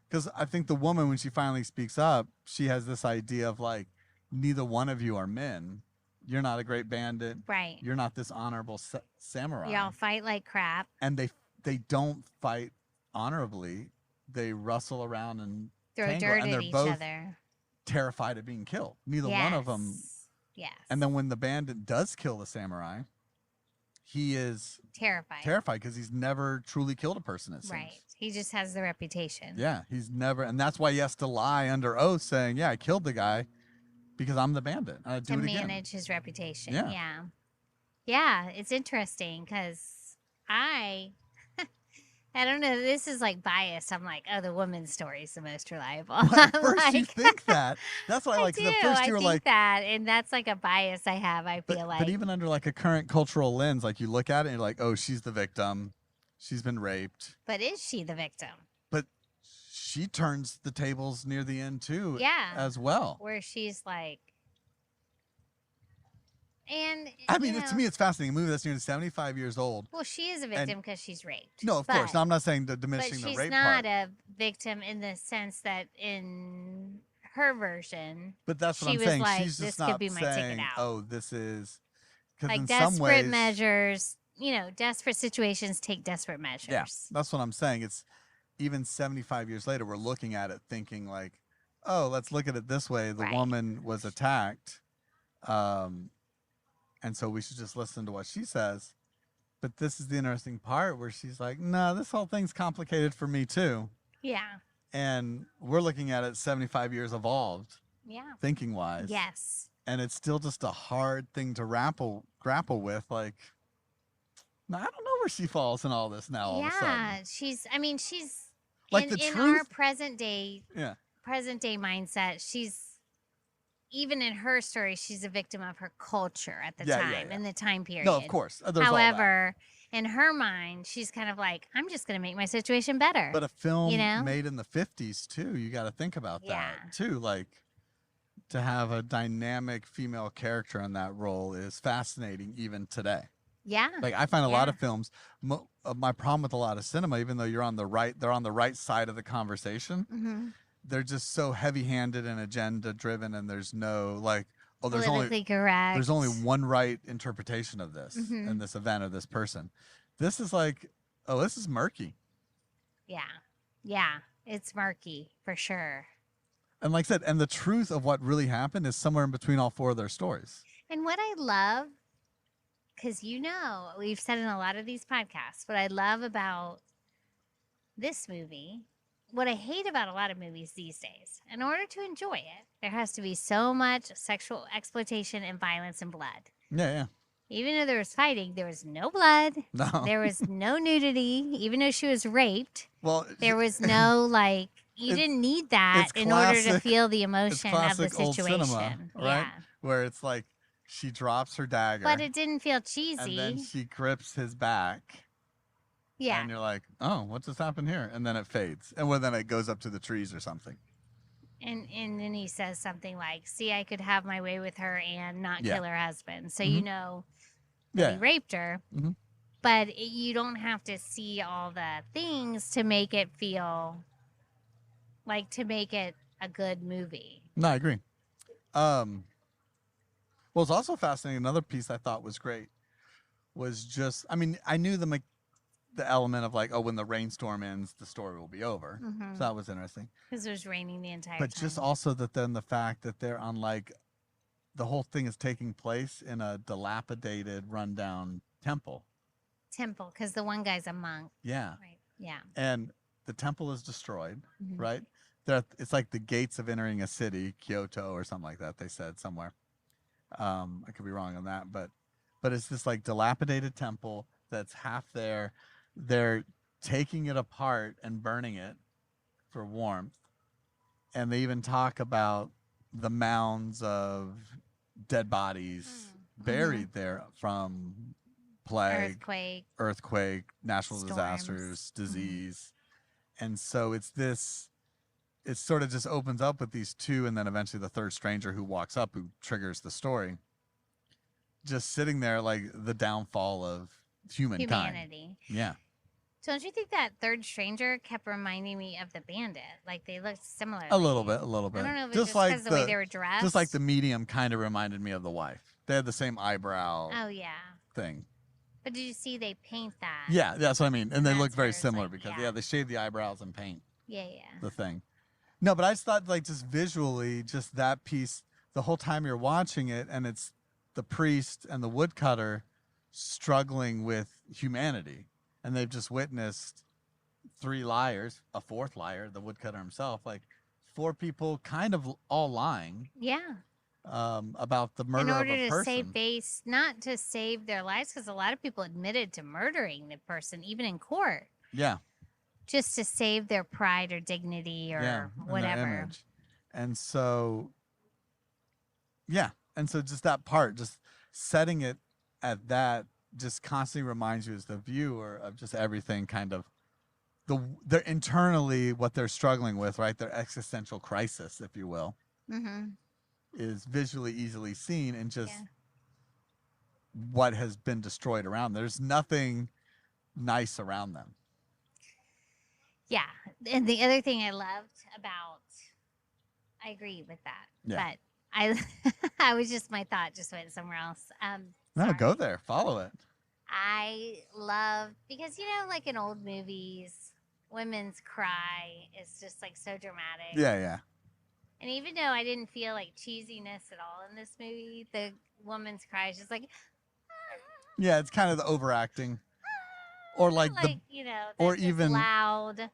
Speaker 5: because I think the woman, when she finally speaks up, she has this idea of like, neither one of you are men. You're not a great bandit.
Speaker 4: Right.
Speaker 5: You're not this honorable samurai.
Speaker 4: Y'all fight like crap.
Speaker 5: And they don't fight honorably. They rustle around and
Speaker 4: Throw
Speaker 5: tangle,
Speaker 4: dirt
Speaker 5: and they're
Speaker 4: at each
Speaker 5: both
Speaker 4: other.
Speaker 5: terrified of being killed. Neither one of them.
Speaker 4: Yes.
Speaker 5: And then when the bandit does kill the samurai, he is
Speaker 4: terrified
Speaker 5: because he's never truly killed a person, it seems.
Speaker 4: Right. He just has the reputation.
Speaker 5: Yeah, he's never, and that's why he has to lie under oath saying, yeah, I killed the guy because I'm the bandit. I do
Speaker 4: to
Speaker 5: it again.
Speaker 4: manage his reputation.
Speaker 5: Yeah.
Speaker 4: Yeah, it's interesting because I don't know, this is like biased. I'm like, oh, the woman's story is the most reliable.
Speaker 5: Well, at first you
Speaker 4: Like,
Speaker 5: think that. That's why, like,
Speaker 4: I
Speaker 5: the
Speaker 4: do.
Speaker 5: first
Speaker 4: I
Speaker 5: you were
Speaker 4: think
Speaker 5: like,
Speaker 4: that, and that's like a bias I have. I feel
Speaker 5: but even under like a current cultural lens, like you look at it and you're like, oh, she's the victim. She's been raped.
Speaker 4: But is she the victim?
Speaker 5: But she turns the tables near the end too.
Speaker 4: Yeah.
Speaker 5: As well.
Speaker 4: Where she's like, and
Speaker 5: I mean, to me, it's fascinating. A movie that's nearly 75 years old.
Speaker 4: well, she is a victim because she's raped.
Speaker 5: No, of course. No, I'm not saying diminishing
Speaker 4: but
Speaker 5: the
Speaker 4: she's
Speaker 5: rape
Speaker 4: not
Speaker 5: part.
Speaker 4: a victim in the sense that in her version,
Speaker 5: But that's what
Speaker 4: she
Speaker 5: I'm
Speaker 4: was
Speaker 5: saying.
Speaker 4: like,
Speaker 5: She's
Speaker 4: this
Speaker 5: just
Speaker 4: could
Speaker 5: not
Speaker 4: be my ticket
Speaker 5: saying,
Speaker 4: out.
Speaker 5: oh, this is... Because
Speaker 4: like
Speaker 5: in
Speaker 4: desperate
Speaker 5: some ways,
Speaker 4: measures, desperate situations take desperate measures.
Speaker 5: Yeah, that's what I'm saying. It's even 75 years later, we're looking at it thinking like, oh, let's look at it this way. The woman was attacked. And so we should just listen to what she says. But this is the interesting part where she's like, no, this whole thing's complicated for me too.
Speaker 4: Yeah.
Speaker 5: And we're looking at it 75 years evolved.
Speaker 4: Yeah.
Speaker 5: Thinking wise.
Speaker 4: Yes.
Speaker 5: And it's still just a hard thing to grapple with. Like, no, I don't know where she falls in all this now. All of a sudden.
Speaker 4: Yeah. She's
Speaker 5: like
Speaker 4: in our present day mindset, she's, even in her story, she's a victim of her culture at the time, in the time period.
Speaker 5: No, of course.
Speaker 4: However, in her mind, she's kind of like, I'm just going to make my situation better.
Speaker 5: But a film made in the 50s, too, you got to think about that, too. Like, to have a dynamic female character in that role is fascinating even today.
Speaker 4: Yeah.
Speaker 5: Like, I find a lot of films, my problem with a lot of cinema, even though they're on the right side of the conversation,
Speaker 4: mm-hmm.
Speaker 5: they're just so heavy-handed and agenda-driven, and there's no, like, oh, there's only one right interpretation of this
Speaker 4: mm-hmm.
Speaker 5: and this event or this person. This is like, oh, this is murky.
Speaker 4: Yeah. Yeah. It's murky for sure.
Speaker 5: And like I said, and the truth of what really happened is somewhere in between all four of their stories.
Speaker 4: And what I love, because we've said in a lot of these podcasts, what I love about this movie, what I hate about a lot of movies these days, in order to enjoy it, there has to be so much sexual exploitation and violence and blood.
Speaker 5: Yeah, yeah.
Speaker 4: Even though there was fighting, there was no blood.
Speaker 5: No.
Speaker 4: There was no nudity. Even though she was raped,
Speaker 5: well,
Speaker 4: there was no, like, you didn't need that in order to feel the emotion of the situation.
Speaker 5: Old cinema, right?
Speaker 4: Yeah.
Speaker 5: Where it's like she drops her dagger.
Speaker 4: But it didn't feel cheesy.
Speaker 5: And then she grips his back.
Speaker 4: Yeah.
Speaker 5: And you're like, oh, what just happened here? And then it fades. And then it goes up to the trees or something.
Speaker 4: And then he says something like, see, I could have my way with her and not kill her husband. So
Speaker 5: mm-hmm.
Speaker 4: you know that he raped her.
Speaker 5: Mm-hmm.
Speaker 4: But you don't have to see all the things to make it feel like, to make it a good movie.
Speaker 5: No, I agree. Well, it's also fascinating. Another piece I thought was great was just, I mean, I knew the element of like, oh, when the rainstorm ends, the story will be over.
Speaker 4: Mm-hmm.
Speaker 5: So that was interesting.
Speaker 4: Because it was raining the entire time.
Speaker 5: But just also that then the fact that they're on like, the whole thing is taking place in a dilapidated, rundown temple.
Speaker 4: Because the one guy's a monk.
Speaker 5: Yeah.
Speaker 4: Right. Yeah.
Speaker 5: And the temple is destroyed,
Speaker 4: mm-hmm.
Speaker 5: right? It's like the gates of entering a city, Kyoto or something like that, they said somewhere. I could be wrong on that, but it's this like dilapidated temple that's half there. They're taking it apart and burning it for warmth, and they even talk about the mounds of dead bodies buried there from plague, earthquake, natural disasters, disease. And so it sort of just opens up with these two, and then eventually the third stranger who walks up, who triggers the story, just sitting there like the downfall of humanity. Yeah.
Speaker 4: Don't you think that third stranger kept reminding me of the bandit? Like they looked similar.
Speaker 5: A little bit.
Speaker 4: I don't know if it's just
Speaker 5: like
Speaker 4: because the way they were dressed.
Speaker 5: Just like the medium kind of reminded me of the wife. They had the same eyebrow.
Speaker 4: Oh yeah.
Speaker 5: Thing.
Speaker 4: But did you see they paint that?
Speaker 5: Yeah, that's what I mean. And they look very similar because they shave the eyebrows and paint.
Speaker 4: Yeah.
Speaker 5: The thing. No, but I just thought like just visually, just that piece, the whole time you're watching it, and it's the priest and the woodcutter struggling with humanity. And they've just witnessed 3 liars, a 4th liar, the woodcutter himself, like 4 people kind of all lying.
Speaker 4: Yeah.
Speaker 5: About the murder of a person.
Speaker 4: In order to save face, not to save their lives, because a lot of people admitted to murdering the person, even in court.
Speaker 5: Yeah.
Speaker 4: Just to save their pride or dignity or whatever.
Speaker 5: And so, just that part, just setting it at that, just constantly reminds you as the viewer of just everything kind of they're internally what they're struggling with, right? Their existential crisis, if you will, is visually easily seen in just what has been destroyed around. There's nothing nice around them.
Speaker 4: Yeah. And the other thing I loved about, I agree with that, but I was just, my thought just went somewhere else.
Speaker 5: No, go there. Follow it.
Speaker 4: I love, because, like in old movies, women's cry is just like so dramatic.
Speaker 5: Yeah.
Speaker 4: And even though I didn't feel like cheesiness at all in this movie, the woman's cry is just like,
Speaker 5: yeah, it's kind of the overacting. Or or even
Speaker 4: loud,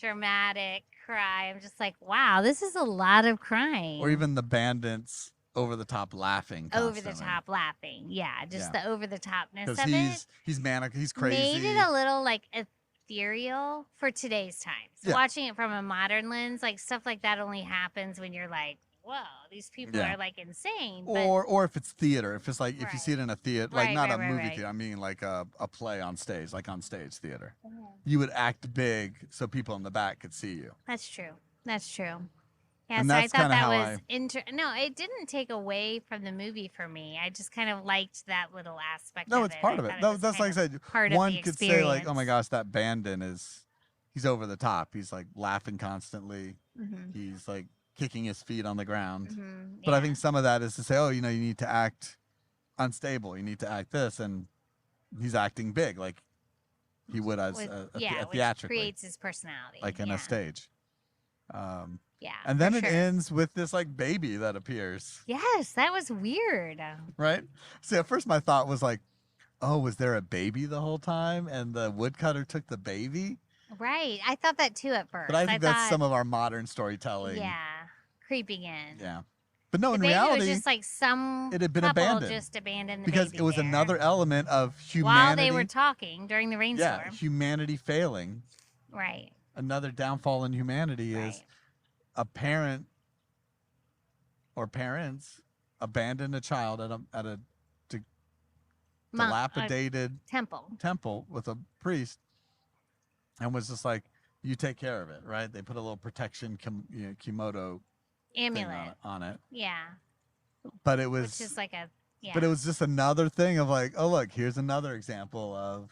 Speaker 4: dramatic cry. I'm just like, wow, this is a lot of crying.
Speaker 5: Or even the bandits over the top laughing constantly.
Speaker 4: Over the top laughing. Yeah, just the over the topness of
Speaker 5: it. He's manic, he's crazy.
Speaker 4: Made it a little like ethereal for today's times. Yeah. Watching it from a modern lens, like stuff like that only happens when you're like, whoa, these people are like insane.
Speaker 5: Or if it's theater, if it's like if you see it in a theater, like not a movie theater, I mean like a play on stage, like on stage theater. You would act big so people in the back could see you.
Speaker 4: That's true. Yeah, and so I thought that was no, it didn't take away from the movie for me. I just kind of liked that little aspect of it.
Speaker 5: No, it's part of it. That's like I said, one could say like, oh my gosh, that bandit he's over the top. He's like laughing constantly. He's like kicking his feet on the ground. But I think some of that is to say, oh, you need to act unstable. You need to act this. And he's acting big like he would as a theatrically.
Speaker 4: Which creates his personality.
Speaker 5: Like in a stage.
Speaker 4: Yeah.
Speaker 5: And then it ends with this like baby that appears.
Speaker 4: Yes, that was weird.
Speaker 5: Right? See, at first my thought was like, oh, was there a baby the whole time? And the woodcutter took the baby?
Speaker 4: Right. I thought that too at first.
Speaker 5: But I think that's some of our modern storytelling.
Speaker 4: Yeah. Creeping in.
Speaker 5: Yeah. But no, in
Speaker 4: baby
Speaker 5: reality,
Speaker 4: was just like some
Speaker 5: it had been
Speaker 4: couple
Speaker 5: abandoned.
Speaker 4: Just abandoned the
Speaker 5: because
Speaker 4: baby
Speaker 5: it was
Speaker 4: there.
Speaker 5: Another element of humanity.
Speaker 4: While they were talking during the rainstorm.
Speaker 5: Yeah, humanity failing.
Speaker 4: Right.
Speaker 5: Another downfall in humanity is a parent or parents abandoned a child at a dilapidated temple with a priest and was just like, you take care of it, right? They put a little protection kimono
Speaker 4: amulet
Speaker 5: on it.
Speaker 4: Yeah.
Speaker 5: But it was
Speaker 4: just like
Speaker 5: but it was just another thing of like, oh look, here's another example of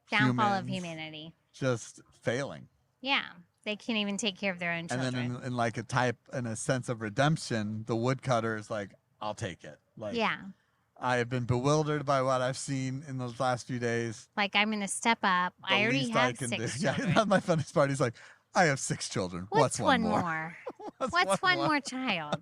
Speaker 4: downfall of humanity.
Speaker 5: Just failing.
Speaker 4: Yeah. They can't even take care of their own children.
Speaker 5: And then in like a sense of redemption, the woodcutter is like, I'll take it. Like,
Speaker 4: yeah.
Speaker 5: I have been bewildered by what I've seen in those last few days.
Speaker 4: Like, I'm going to step up. I already have 6 children.
Speaker 5: Yeah, that's my funniest part. He's like, I have 6 children. What's one more?
Speaker 4: What's one more child?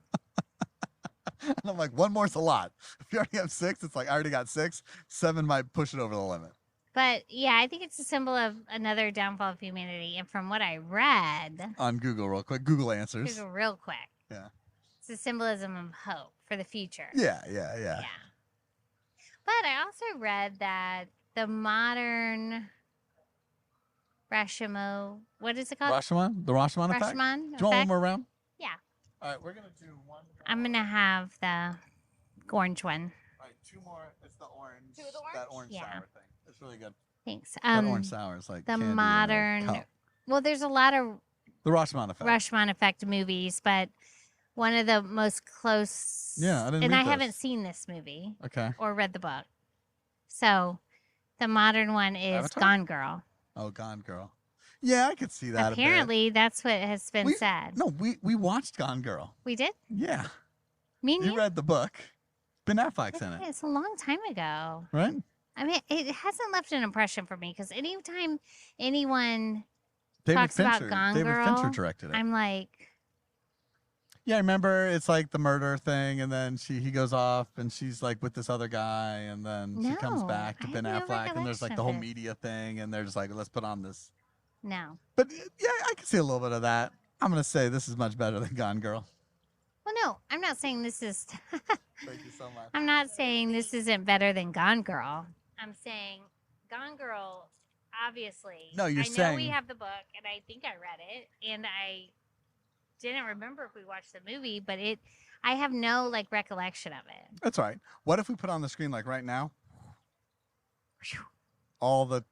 Speaker 5: And I'm like, one more's a lot. If you already have 6, it's like, I already got 6. 7 might push it over the limit.
Speaker 4: But yeah, I think it's a symbol of another downfall of humanity. And from what I read
Speaker 5: on Google, real quick, Google answers.
Speaker 4: Google real quick.
Speaker 5: Yeah.
Speaker 4: It's a symbolism of hope for the future.
Speaker 5: Yeah.
Speaker 4: But I also read that the modern Rashomon, what is it called?
Speaker 5: Rashomon? The Rashomon effect?
Speaker 4: Rashomon
Speaker 5: Do you want one more round?
Speaker 4: Yeah.
Speaker 5: All right, we're going to do one.
Speaker 4: I'm going to have the orange one.
Speaker 5: All right, 2 more. It's the orange.
Speaker 4: Two of the orange?
Speaker 5: That orange
Speaker 4: Yeah.
Speaker 5: sour thing. It's really good.
Speaker 4: Thanks.
Speaker 5: That orange sour is like
Speaker 4: the
Speaker 5: candy in a
Speaker 4: modern.
Speaker 5: cup.
Speaker 4: Well, there's a lot of
Speaker 5: The Rashomon effect.
Speaker 4: Rashomon effect movies, but one of the most close.
Speaker 5: Yeah, I didn't
Speaker 4: And
Speaker 5: read
Speaker 4: I
Speaker 5: this.
Speaker 4: haven't seen this movie
Speaker 5: Okay.
Speaker 4: or read the book. So, the modern one is
Speaker 5: Avatar?
Speaker 4: Gone Girl.
Speaker 5: Oh, Gone Girl. Yeah, I could see that
Speaker 4: Apparently, that's what has been said.
Speaker 5: No, we watched Gone Girl.
Speaker 4: We did?
Speaker 5: Yeah.
Speaker 4: Me and
Speaker 5: You
Speaker 4: you?
Speaker 5: read the book. Ben Affleck's in it,
Speaker 4: It's a long time ago.
Speaker 5: right?
Speaker 4: I mean, it hasn't left an impression for me because anytime anyone
Speaker 5: David
Speaker 4: talks about
Speaker 5: Fincher.
Speaker 4: Gone
Speaker 5: David
Speaker 4: Girl,
Speaker 5: Fincher directed it.
Speaker 4: I'm like,
Speaker 5: Yeah, remember it's like the murder thing, and then he goes off, and she's like with this other guy, and then she comes
Speaker 4: No,
Speaker 5: back to
Speaker 4: I
Speaker 5: Ben
Speaker 4: have no
Speaker 5: Affleck, and there's like the
Speaker 4: recollection
Speaker 5: whole
Speaker 4: of it.
Speaker 5: media thing, and they're just like, let's put on this.
Speaker 4: no.
Speaker 5: But yeah, I can see a little bit of that. I'm gonna say this is much better than Gone Girl.
Speaker 4: Well, no, I'm not saying this is.
Speaker 5: Thank you so much.
Speaker 4: I'm not saying this isn't better than Gone Girl. I'm saying Gone Girl, obviously.
Speaker 5: No, you're
Speaker 4: I know
Speaker 5: saying-
Speaker 4: we have the book, and I think I read it, and I didn't remember if we watched the movie, but I have no like recollection of it.
Speaker 5: That's all right. What if we put on the screen like right now? All the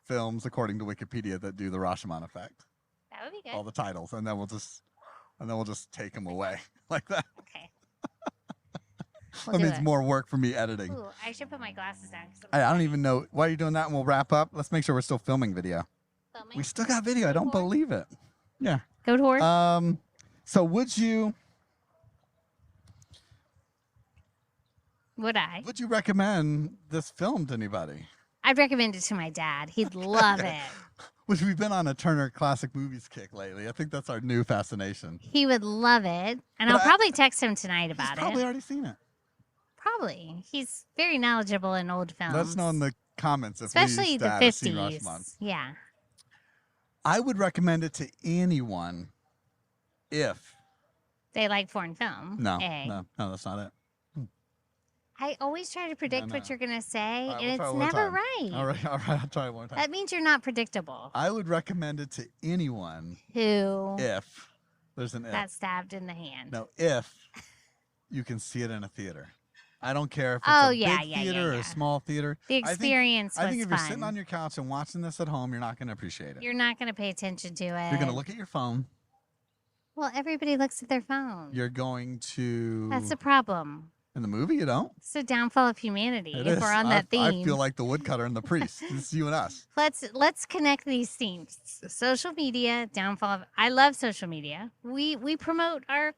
Speaker 5: films according to Wikipedia that do the Rashomon effect.
Speaker 4: That would be good.
Speaker 5: All the titles, and then we'll just take them away like that.
Speaker 4: Okay.
Speaker 5: That
Speaker 4: We'll do
Speaker 5: means
Speaker 4: it.
Speaker 5: more work for me editing.
Speaker 4: Ooh, I should put my glasses on. 'Cause
Speaker 5: I don't even know why you're doing that, and we'll wrap up. Let's make sure we're still filming video.
Speaker 4: filming.
Speaker 5: We still got video. I don't
Speaker 4: Record.
Speaker 5: believe it. Yeah.
Speaker 4: Go to work.
Speaker 5: So would you
Speaker 4: Would I?
Speaker 5: recommend this film to anybody?
Speaker 4: I'd recommend it to my dad. He'd love it.
Speaker 5: Which we've been on a Turner Classic Movies kick lately. I think that's our new fascination.
Speaker 4: He would love it, and
Speaker 5: But
Speaker 4: I'll probably text him tonight
Speaker 5: He's
Speaker 4: about
Speaker 5: probably
Speaker 4: it.
Speaker 5: already seen it.
Speaker 4: Probably. He's very knowledgeable in old films.
Speaker 5: Let us know in the comments if
Speaker 4: especially
Speaker 5: we
Speaker 4: the
Speaker 5: have seen Rashomon.
Speaker 4: 50s. Yeah.
Speaker 5: I would recommend it to anyone if
Speaker 4: They like foreign film.
Speaker 5: no,
Speaker 4: A.
Speaker 5: no, that's not it.
Speaker 4: I always try to predict
Speaker 5: No,
Speaker 4: what
Speaker 5: no.
Speaker 4: you're going to say,
Speaker 5: All right,
Speaker 4: and
Speaker 5: we'll try
Speaker 4: it's
Speaker 5: one more
Speaker 4: never
Speaker 5: time.
Speaker 4: right.
Speaker 5: All right, I'll try it one more time.
Speaker 4: That means you're not predictable.
Speaker 5: I would recommend it to anyone
Speaker 4: Who
Speaker 5: if there's an if.
Speaker 4: got stabbed in the hand.
Speaker 5: No, if you can see it in a theater. I don't care if it's
Speaker 4: Oh,
Speaker 5: a
Speaker 4: yeah,
Speaker 5: big
Speaker 4: yeah,
Speaker 5: theater
Speaker 4: yeah,
Speaker 5: or
Speaker 4: yeah.
Speaker 5: a small theater.
Speaker 4: The experience
Speaker 5: I think
Speaker 4: was
Speaker 5: if you're
Speaker 4: fun.
Speaker 5: sitting on your couch and watching this at home, you're not going to appreciate it.
Speaker 4: You're not going to pay attention to it.
Speaker 5: You're going to look at your phone.
Speaker 4: Well, everybody looks at their phone.
Speaker 5: You're going to.
Speaker 4: That's the problem.
Speaker 5: In the movie, you don't.
Speaker 4: It's the downfall of humanity.
Speaker 5: It
Speaker 4: if
Speaker 5: is.
Speaker 4: we're on that theme,
Speaker 5: I feel like the woodcutter and the priest. It's you and us.
Speaker 4: let's connect these themes. Social media, downfall of. I love social media. We promote our.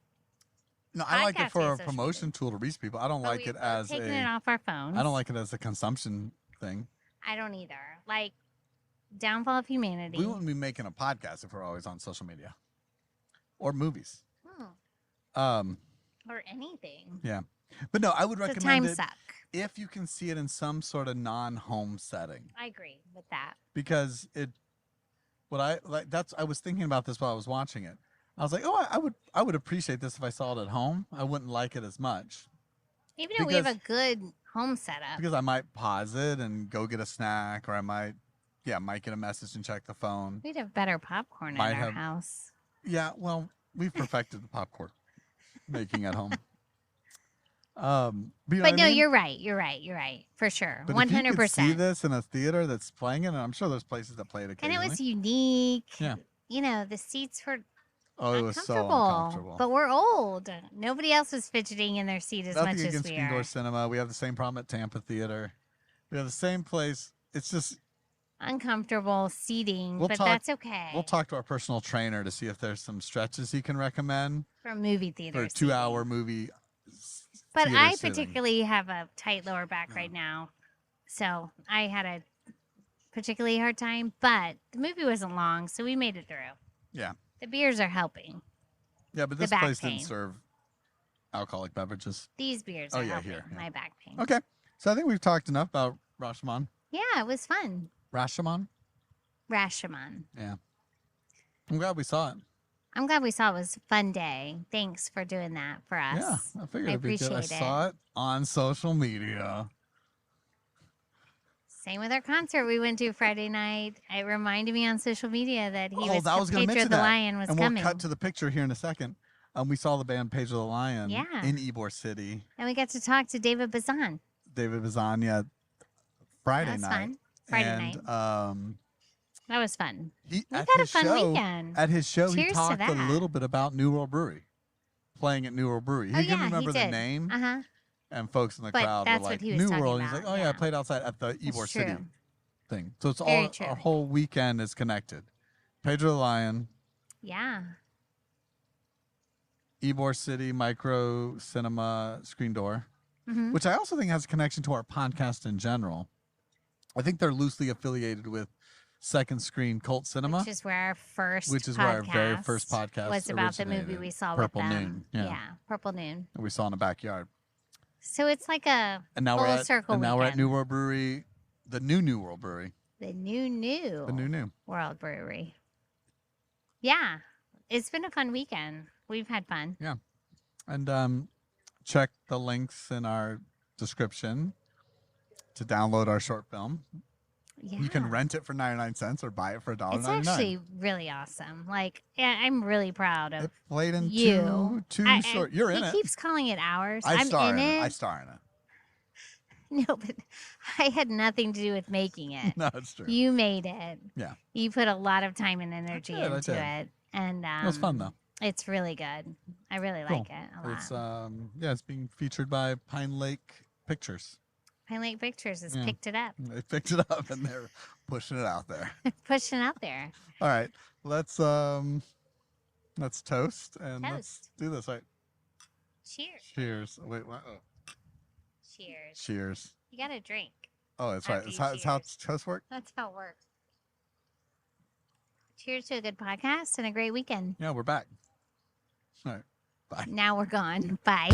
Speaker 5: No, I like it
Speaker 4: Podcasting
Speaker 5: for a
Speaker 4: social
Speaker 5: promotion tool to reach people. I don't like it
Speaker 4: we're
Speaker 5: as
Speaker 4: taking
Speaker 5: a.
Speaker 4: it off our phones.
Speaker 5: I don't like it as a consumption thing.
Speaker 4: I don't either. Like downfall of humanity.
Speaker 5: We wouldn't be making a podcast if we're always on social media or movies.
Speaker 4: Or anything.
Speaker 5: Yeah, but no, I would
Speaker 4: It's a
Speaker 5: recommend
Speaker 4: time
Speaker 5: it
Speaker 4: suck.
Speaker 5: if you can see it in some sort of non-home setting,
Speaker 4: I agree with that.
Speaker 5: because it. What I like I was thinking about this while I was watching it. I was like, oh, I would appreciate this if I saw it at home. I wouldn't like it as much
Speaker 4: Even if we have a
Speaker 5: Because-
Speaker 4: good home setup.
Speaker 5: because I might pause it and go get a snack, or I might get a message and check the phone.
Speaker 4: We'd have better popcorn
Speaker 5: Might
Speaker 4: at our
Speaker 5: have-
Speaker 4: house.
Speaker 5: Yeah, well, we've perfected the popcorn making at home. But, you know
Speaker 4: But
Speaker 5: what I
Speaker 4: no,
Speaker 5: mean?
Speaker 4: you're right. You're right. You're right. For sure.
Speaker 5: But
Speaker 4: 100%.
Speaker 5: if you could see this in a theater that's playing it, and I'm sure there's places that play it
Speaker 4: And
Speaker 5: occasionally.
Speaker 4: it was unique.
Speaker 5: Yeah.
Speaker 4: You know, the seats were
Speaker 5: oh, it was so
Speaker 4: uncomfortable.
Speaker 5: uncomfortable.
Speaker 4: But we're old. Nobody else was fidgeting in their seat as
Speaker 5: Nothing
Speaker 4: much as
Speaker 5: against
Speaker 4: we
Speaker 5: indoor
Speaker 4: are.
Speaker 5: cinema. We have the same problem at Tampa Theater. We have the same place. It's just
Speaker 4: Uncomfortable seating,
Speaker 5: We'll
Speaker 4: but
Speaker 5: talk-
Speaker 4: that's okay.
Speaker 5: we'll talk to our personal trainer to see if there's some stretches he can recommend
Speaker 4: for movie
Speaker 5: for
Speaker 4: theater
Speaker 5: a 2-hour movie.
Speaker 4: But
Speaker 5: theater
Speaker 4: I
Speaker 5: sitting.
Speaker 4: particularly have a tight lower back right now. So I had a particularly hard time, but the movie wasn't long, so we made it through.
Speaker 5: Yeah.
Speaker 4: The beers are helping.
Speaker 5: Yeah, but
Speaker 4: the
Speaker 5: this
Speaker 4: back
Speaker 5: place
Speaker 4: pain.
Speaker 5: didn't serve alcoholic beverages.
Speaker 4: These beers
Speaker 5: Oh,
Speaker 4: are
Speaker 5: yeah,
Speaker 4: helping
Speaker 5: here, yeah.
Speaker 4: my back pain.
Speaker 5: Okay. So I think we've talked enough about Rashomon.
Speaker 4: Yeah, it was fun.
Speaker 5: Rashomon?
Speaker 4: Rashomon.
Speaker 5: Yeah. I'm glad we saw it.
Speaker 4: I'm glad we saw it was a fun day. Thanks for doing that for us.
Speaker 5: Yeah, I figured
Speaker 4: I
Speaker 5: it'd be good. I
Speaker 4: appreciate
Speaker 5: saw it on social media.
Speaker 4: Same with our concert we went to Friday night. It reminded me on social media that
Speaker 5: I was going to
Speaker 4: Pedro
Speaker 5: mention
Speaker 4: the
Speaker 5: that.
Speaker 4: Lion was
Speaker 5: and
Speaker 4: coming.
Speaker 5: We'll cut to the picture here in a second. We saw the band Pedro the Lion in Ybor City.
Speaker 4: And we got to talk to David Bazan.
Speaker 5: David Bazan, yeah, Friday
Speaker 4: That was
Speaker 5: night.
Speaker 4: fun. Friday night. That was fun. We had a fun weekend.
Speaker 5: At his show, he
Speaker 4: Cheers to
Speaker 5: talked a
Speaker 4: that.
Speaker 5: little bit about New World Brewery, playing at New World Brewery. He couldn't remember the name.
Speaker 4: Uh-huh.
Speaker 5: And folks in the
Speaker 4: But
Speaker 5: crowd
Speaker 4: that's
Speaker 5: were like,
Speaker 4: what he was
Speaker 5: New
Speaker 4: talking
Speaker 5: World. He's
Speaker 4: about,
Speaker 5: like, oh, yeah, I
Speaker 4: yeah.
Speaker 5: played outside at the Ybor
Speaker 4: That's
Speaker 5: City
Speaker 4: true.
Speaker 5: thing. So it's
Speaker 4: Very
Speaker 5: all,
Speaker 4: true.
Speaker 5: our whole weekend is connected. Pedro the Lion,
Speaker 4: Yeah.
Speaker 5: Ybor City, Micro Cinema, Screen Door,
Speaker 4: Mhm.
Speaker 5: which I also think has a connection to our podcast in general. I think they're loosely affiliated with Second Screen Cult Cinema.
Speaker 4: Which is where our first
Speaker 5: Which is where our very first podcast
Speaker 4: was about the movie
Speaker 5: originated.
Speaker 4: we saw
Speaker 5: Purple
Speaker 4: with them.
Speaker 5: Noon, yeah.
Speaker 4: Purple Noon.
Speaker 5: that we saw in the backyard.
Speaker 4: So it's like a
Speaker 5: And now
Speaker 4: full
Speaker 5: we're at
Speaker 4: circle
Speaker 5: and now we're at
Speaker 4: weekend.
Speaker 5: New World Brewery, the new World Brewery.
Speaker 4: The new
Speaker 5: The new.
Speaker 4: World Brewery. Yeah. It's been a fun weekend. We've had fun.
Speaker 5: Yeah. And check the links in our description to download our short film.
Speaker 4: Yeah.
Speaker 5: You can rent it for 99 cents or buy it for $1.99.
Speaker 4: It's actually really awesome. Like, yeah, I'm really proud of
Speaker 5: It played in
Speaker 4: you.
Speaker 5: two short. You're in
Speaker 4: he
Speaker 5: it.
Speaker 4: keeps calling it ours.
Speaker 5: I
Speaker 4: I'm
Speaker 5: star
Speaker 4: in it.
Speaker 5: I star in it.
Speaker 4: No, but I had nothing to do with making it.
Speaker 5: No, it's true.
Speaker 4: You made it.
Speaker 5: Yeah.
Speaker 4: You put a lot of time and energy
Speaker 5: I
Speaker 4: into
Speaker 5: did.
Speaker 4: it. And
Speaker 5: It was fun though.
Speaker 4: it's really good. I really
Speaker 5: Cool.
Speaker 4: like it a lot.
Speaker 5: It's it's being featured by Pine Lake Pictures.
Speaker 4: Pine Lake Pictures has
Speaker 5: Yeah.
Speaker 4: picked it up.
Speaker 5: They picked it up and they're pushing it out there.
Speaker 4: Pushing out there.
Speaker 5: All right, let's toast and let's
Speaker 4: Toast.
Speaker 5: do this. All right,
Speaker 4: Cheers.
Speaker 5: cheers. Wait, what? Oh,
Speaker 4: Cheers.
Speaker 5: cheers.
Speaker 4: You got to drink.
Speaker 5: Oh, that's right.
Speaker 4: After
Speaker 5: It's
Speaker 4: you
Speaker 5: how
Speaker 4: cheers.
Speaker 5: toast work.
Speaker 4: That's how it works. Cheers to a good podcast and a great weekend.
Speaker 5: Yeah, we're back. All right, bye.
Speaker 4: Now we're gone. Bye.